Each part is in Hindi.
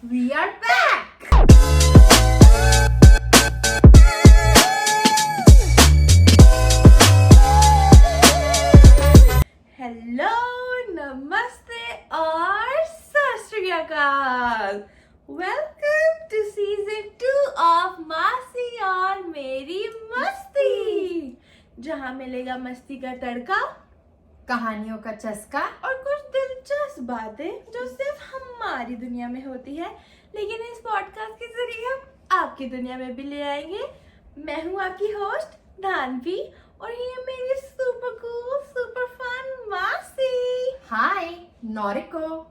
We are back! हेलो, नमस्ते और सत श्री अकाल। वेलकम टू सीजन 2 ऑफ मासी और मेरी मस्ती, जहाँ मिलेगा मस्ती का तड़का कहानियों का चस्का और कुछ दिलचस्प बातें जो सिर्फ हमारी दुनिया में होती है, लेकिन इस पॉडकास्ट के जरिए हम आपकी दुनिया में भी ले आएंगे। मैं हूँ आपकी होस्ट धानवी और ये मेरी सुपर कूल सुपर फन मासी। हाय नॉरिको।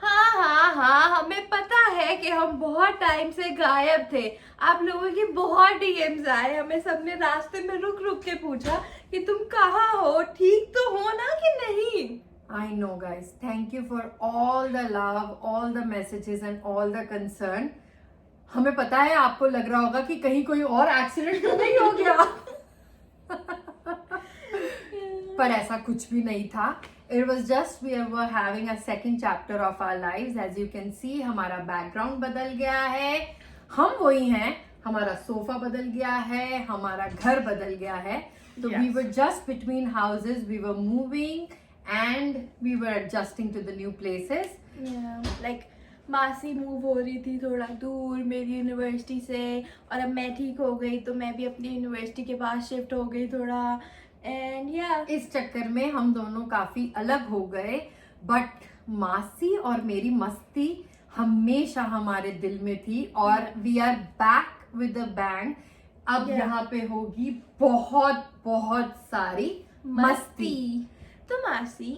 हाँ, हमें पता है कि हम बहुत टाइम से गायब थे। आप लोगों की बहुत डीएम्स आए, हमें सबने रास्ते में रुक रुक के पूछा कि तुम कहाँ हो, ठीक तो हो ना कि नहीं। I know guys, thank you for all the love, all the messages and all the concern. हमें पता है आपको लग रहा होगा कि कहीं कोई और एक्सीडेंट तो नहीं हो गया। पर ऐसा कुछ भी नहीं था. It was just we were having a second chapter of our lives. As you can see, हमारा बैकग्राउंड बदल गया है. हम वही हैं. हमारा सोफा बदल गया है. हमारा घर बदल गया है. So we Yes. were just between houses. We were moving and we were adjusting to the new places. Like मासी मूव हो रही थी थोड़ा दूर मेरी यूनिवर्सिटी से, और अब मैं ठीक हो गई तो मैं भी अपनी यूनिवर्सिटी के पास शिफ्ट हो गई थोड़ा। एंड इस चक्कर में हम दोनों काफी अलग हो गए. बट मासी और मेरी मस्ती हमेशा हमारे दिल में थी और we are back with a bang. अब Yeah. यहाँ पे होगी बहुत बहुत सारी मस्ती. तो मासी,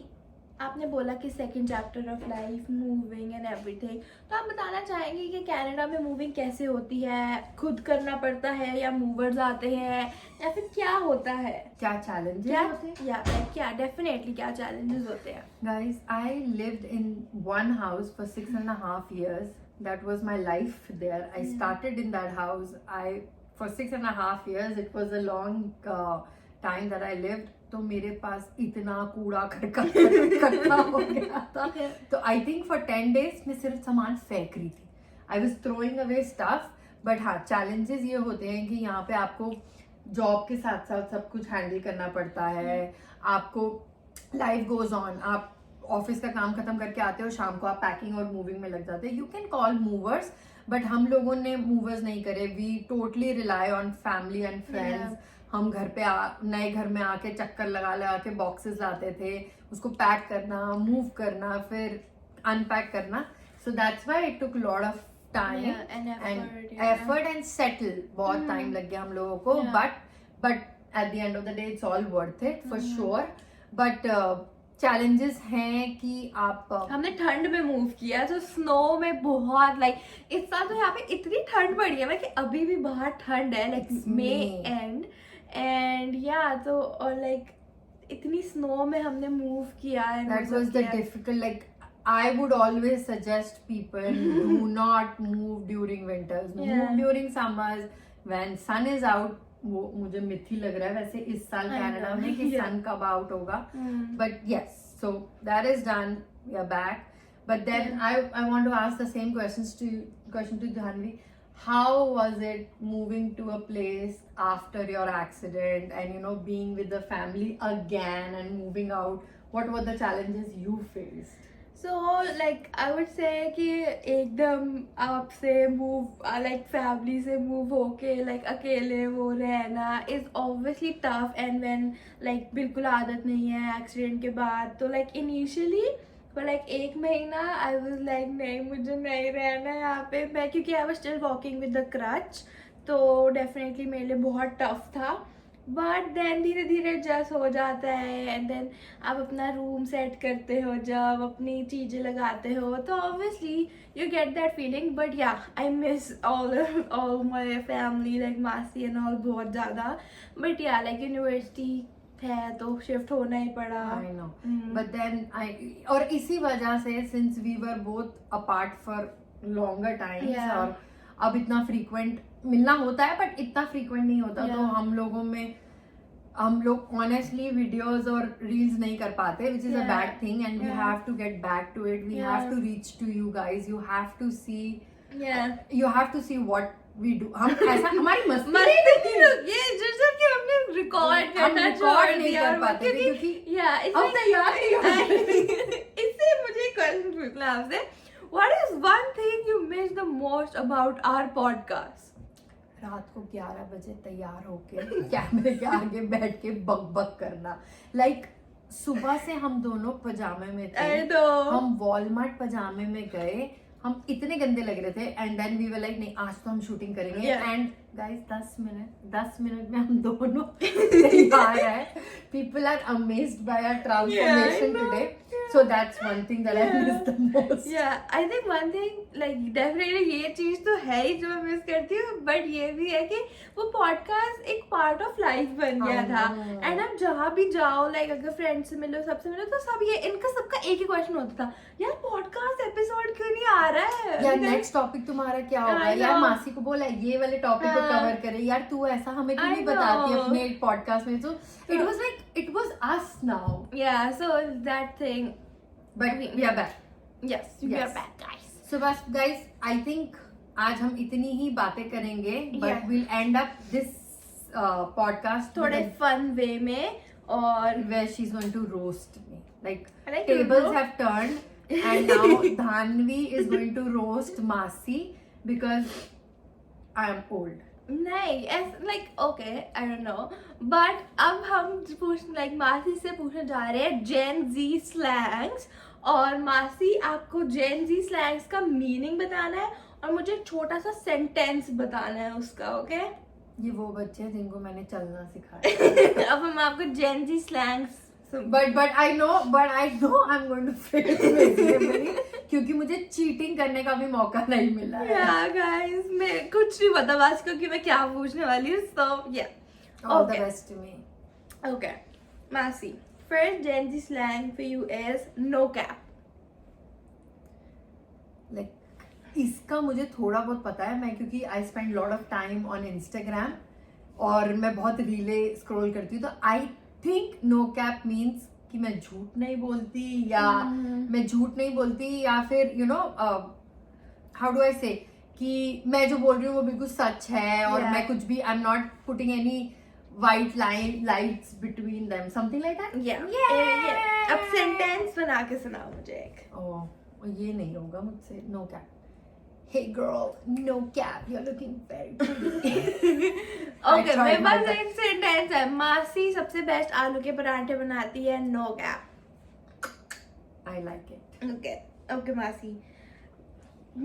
आपने बोला कि second chapter of life, moving and everything, तो आप बताना चाहेंगे कि कनाडा में मूविंग कैसे होती है? खुद करना पड़ता है या मूवर्स आते हैं, या फिर क्या होता है? क्या चैलेंजेस क्या होते हैं? या क्या डेफिनेटली क्या चैलेंजेस होते हैं? Guys, I lived in one house for 6.5 years. That was my life there. I started in that house. For 6.5 years, it was a long time that I lived. तो मेरे पास इतना कूड़ा करकट इकट्ठा हो गया था. तो I think for 10 days मैं सिर्फ सामान फेंक रही थी. I was throwing away stuff. But हाँ, challenges ये होते हैं कि यहाँ पे आपको जॉब के साथ साथ सब कुछ हैंडल करना पड़ता है. आपको लाइफ गोज ऑन. आप ऑफिस का काम खत्म करके आते हो, शाम को आप पैकिंग और मूविंग में लग जाते हो. You can call movers, but हम लोगों ने मूवर्स नहीं करे. We totally rely on family and friends. हम घर पे नए घर में आके चक्कर लगा के बॉक्सेस लाते थे, उसको पैक करना, मूव करना, फिर अनपैक करना. So that's why it took lot of time and effort and settle. बहुत टाइम लग गया हम लोगों को. But at the end of the day it's all worth it for sure. But challenges हैं कि आप हमने ठंड में मूव किया, तो स्नो में बहुत इस साल तो यहाँ पे इतनी ठंड पड़ी है कि अभी भी बाहर ठंड है, It's मई May. एंड तो और इतनी स्नो में हमने मूव किया है. that was the difficult. Like I would always suggest people do not move during winters. Yeah. Move during summers when sun is out. वो मुझे मिथी लग रहा है वैसे इस साल I कनाडा know. में कि Yeah. sun कब out होगा. Hmm. But yes, so that is done. We are back. But then I want to ask the same question to Dhanvi. How was it moving to a place after your accident and being with the family again and moving out? What were the challenges you faced? So I would say कि एकदम आपसे मूव फैमिली से मूव होके अकेले वो रहना is obviously tough. And when बिल्कुल आदत नहीं है एक्सीडेंट के बाद, तो इनिशियली पर एक महीना आई वाज नहीं, मुझे नहीं रहना है यहाँ पे. मैं क्योंकि I was still walking with the crutch, तो डेफिनेटली मेरे लिए बहुत टफ था. बट देन धीरे धीरे एडजस्ट हो जाता है. एंड देन आप अपना रूम सेट करते हो, जब अपनी चीज़ें लगाते हो, तो obviously you get that feeling. But yeah I miss all my family मासी एंड ऑल बहुत ज़्यादा. बट या यूनिवर्सिटी है तो शिफ्ट होना ही पड़ा. I know. But then और इसी वजह से since we were both apart for longer times. Yeah. और अब इतना frequent मिलना होता है बट इतना frequent नहीं होता. Yeah. तो हम लोगों में हम लोग ऑनेस्टली वीडियोस और रील्स नहीं कर पाते, which is a Yeah. Bad thing, and we Yeah. Have to get back to it. We Yeah. Have to reach to you guys. You have to see, Yeah. You have to see what we do. हम ऐसा हमारी मस्ती मस्ती ये जैसा कि हमने रिकॉर्ड हम करना रिकॉर्ड छोड़ नहीं दिया कर पाते थे, क्योंकि या हम तैयार नहीं होते. इससे मुझे क्वेश्चन पूछना है आपसे. What is one thing you miss the most about our podcast? रात को 11 बजे तैयार होके कैमरे के आगे बैठ के बक बक करना. लाइक सुबह से हम दोनों पजामे में थे. I know. हम वॉलमार्ट पजामे में गए. हम इतने गंदे लग रहे थे, and then we were like नहीं, आज तो हम शूटिंग करेंगे. Yeah. एंड गाइस 10 मिनट में हम दोनों तैयार है. People are amazed by our transformation today. So that's one thing that I miss the most. Yeah, I think one thing like definitely ये चीज तो है ही जो मैं मिस करती हूँ, बट ये भी है कि वो पॉडकास्ट एक पार्ट ऑफ लाइफ बन गया I था. know. एंड अब जहाँ भी जाओ, लाइक अगर फ्रेंड से मिलो, सबसे मिलो, तो सब ये इनका सबका एक ही क्वेश्चन होता था, यार पॉडकास्ट एपिसोड क्यों नहीं आ रहा है? यार नेक्स्ट टॉपिक तुम्हारा क्या होगा? I यार know. मासी को बोला ये वाले टॉपिक को हाँ. कवर करे. यार तू ऐसा हमें क्यों I नहीं बताती know. अपने पॉडकास्ट में? तो it was like it was us now, Yeah, so that thing. But we are back. Yes, we Yes. are back, guys. So बस गाइस, आई थिंक आज हम इतनी ही बातें करेंगे, but Yeah. Will and up this podcast थोड़े फन वे में, और where she's going to roast me. Like I like to tables roast. have turned, and now Dhanvi is going to roast Masi because I am old. नहीं, like okay, I don't know, but अब हम लाइक मासी से पूछने जा रहे हैं जेन जी स्लैंग्स. और मासी आपको जेन जी स्लैंग्स का मीनिंग बताना है, और मुझे छोटा सा सेंटेंस बताना है उसका. ओके? ये वो बच्चे हैं जिनको मैंने चलना सिखाया. अब हम आपको जेन जी slangs but I know I'm going to fail miserably, क्योंकि मुझे चीटिंग करने का भी मौका नहीं मिला है. या गाइस, मैं कुछ नहीं पता आज को कि मैं क्या पूछने वाली हूँ. सो या All the okay. best to me. Okay मासी, first Gen Z slang for you is no cap. Like इसका मुझे थोड़ा बहुत पता है, मैं क्योंकि I spend lot of time on Instagram और मैं बहुत रीले स्क्रॉल करती हूँ. तो I think no cap means कि मैं झूठ नहीं बोलती, या मैं झूठ नहीं बोलती, या फिर you know how do I से कि मैं जो बोल रही हूँ वो बिल्कुल सच है, और Yeah. मैं कुछ भी I am not putting any white lights between them, something like that. Yeah. अब सेंटेंस बना के सुनाओ मुझे एक. Oh, ये नहीं होगा मुझसे. No cap. Hey girl, no cap. You're looking very pretty. Okay, tried मेरे my पास best. एक सेंटेंस है. मासी सबसे बेस्ट आलू के पराठे बनाती है. No cap. I like it. Okay okay मासी,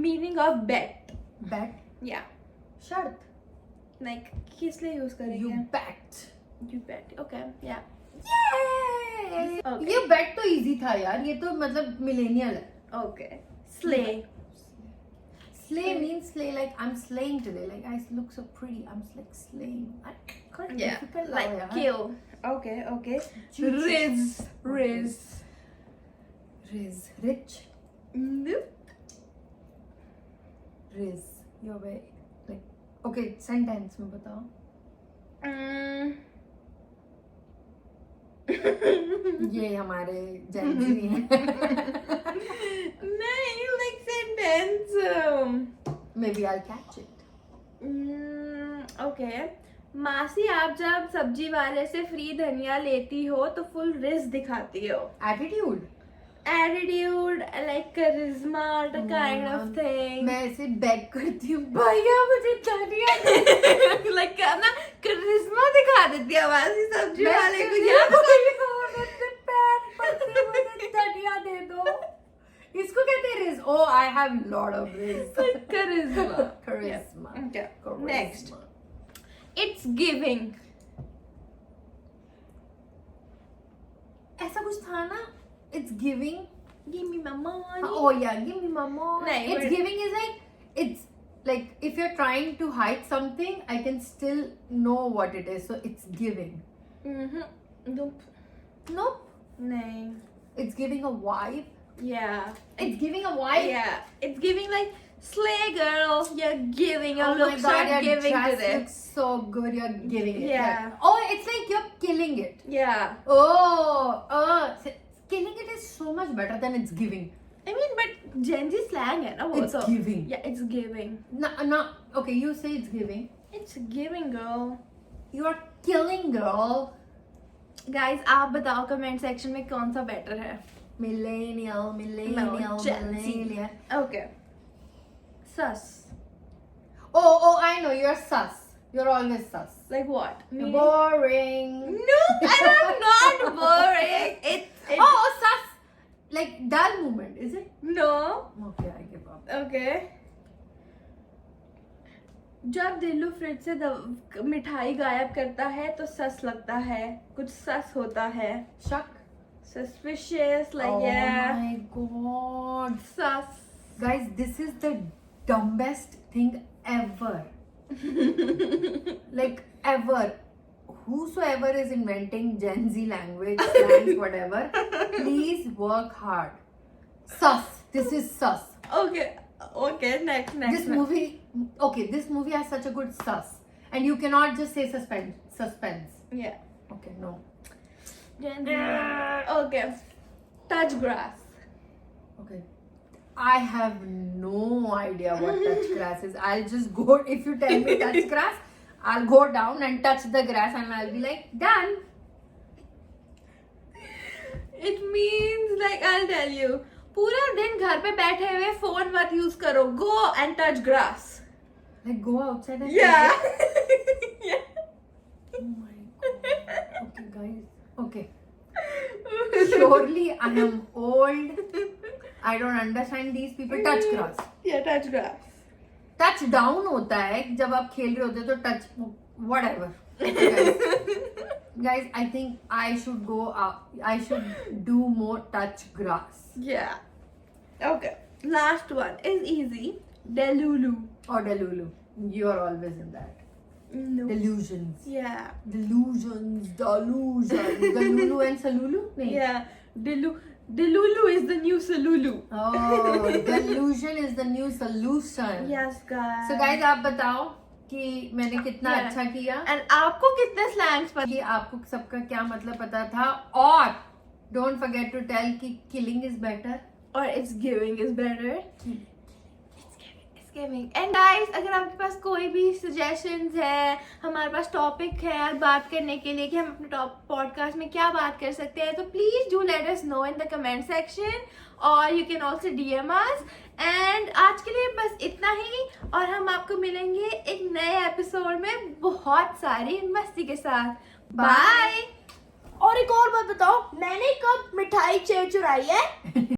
मीनिंग ऑफ बेट. Bet. या शर्त. लाइक किस लिए यूज You करेंगे? bet. You bet. ओके या Yay! Okay. ये bet तो easy था यार. ये तो मतलब millennial है. Okay. Slay. Slay means slay, like I'm slaying today. Like I look so pretty. I'm like slaying. Quite Yeah, difficult like यार. kill. Okay, okay. Jesus. Riz. Riz. Riz. Rich. Nope. Riz. You're very like okay. Sentence में बताओ. ये हमारे जेंजी हैं. नहीं, like sentence. Maybe I'll catch it. Okay. मासी, आप जब सब्जी वाले से फ्री धनिया लेती हो तो फुल रिस्क दिखाती हो. Attitude. Attitude, like charisma, the kind of thing. मैं ऐसे बैग करती हूँ. भैया मुझे धनिया. like क्या ना, charisma दिखा देती है मासी सब्जी मैं वाले को. भैया मुझे पैर पड़ते मुझे धनिया दे दो. इसको कहते हैं ridge. Oh, I have lot of riz. charisma. Charisma. Okay. Charisma. Next. It's giving. ऐसा कुछ था ना. It's giving. Give me my money. Oh yeah, give me my money. नहीं, It's but- giving is like, it's like if you're trying to hide something, I can still know what it is. So it's giving. Nope. Nope. नहीं. It's giving a vibe. Yeah. It's giving a vibe. Yeah. It's giving like slay girl, you're giving, your Oh my looks god, are your giving to dress this. looks so good. You're giving it. Yeah. Oh, it's like you're killing it. Yeah. Killing it is so much better than it's giving. I mean, but Gen Z slang है ना वो It's तो. giving. Yeah, it's giving. No. Okay, you say it's giving. It's giving, girl. You are killing, girl. Guys, आप बताओ comment section में कौन सा better है? Millennial. Gen Z. Okay. Sus. Oh, I know. You're sus. You're always sus. Like what? You're boring. No, I'm not boring. It's Oh, sus. Like dull moment, is it? no. Okay, I give up. Okay. जब दिल्लू फ्रिज से मिठाई गायब करता है तो सस लगता है, कुछ सस होता है. Shuck. Suspicious, like Oh yeah. my god. Sus. Guys, this is the dumbest thing ever. Like ever. Whosoever is inventing Gen Z language, slangs, whatever, please work hard. Sus. This is sus. Okay. Okay. Next. This movie has such a good sus. And you cannot just say suspense. Yeah. Okay, no. Gen Z. Okay. Touch grass. Okay. I have no idea what touch grass is. I'll just go, if you tell me touch grass, I'll go down and touch the grass and I'll be like, done. It means like I'll tell you. पूरा दिन घर पे बैठे हुए फोन मत यूज करो. Go and touch grass. Like go outside and Yeah. Yeah. Oh my god. Okay, guys. Okay. Surely I am old. I don't understand these people. Touch grass. Yeah, touch grass. Touch down होता है जब आप खेल रहे होते हो तो touch whatever. Guys, I think I should go up. I should do more touch grass. Yeah. Okay. Last one is easy. Delulu. Or Delulu. You are always in that. No. Delusions. Yeah. Delusions. Delulu and Salulu? नहीं. Yeah. Delulu is the new Salulu. Oh, delusion is the new solution. Yes, guys. So guys, आप बताओ कि मैंने कितना Yeah. अच्छा किया, And आपको कितने slangs पता? कि आपको सबका क्या मतलब पता था, और don't forget to tell कि killing is better. Or it's giving is better. It's giving. And guys, अगर आपके पास कोई भी suggestions है, हमारे पास topic है बात करने के लिए कि हम अपने podcast में क्या बात कर सकते हैं, तो please do let us know in the comment section. Or you can also DM us. And आज के लिए बस इतना ही, और हम आपको मिलेंगे एक नए एपिसोड में बहुत सारी मस्ती के साथ. बाय. और एक और बात बताओ, मैंने कब मिठाई चुराई है?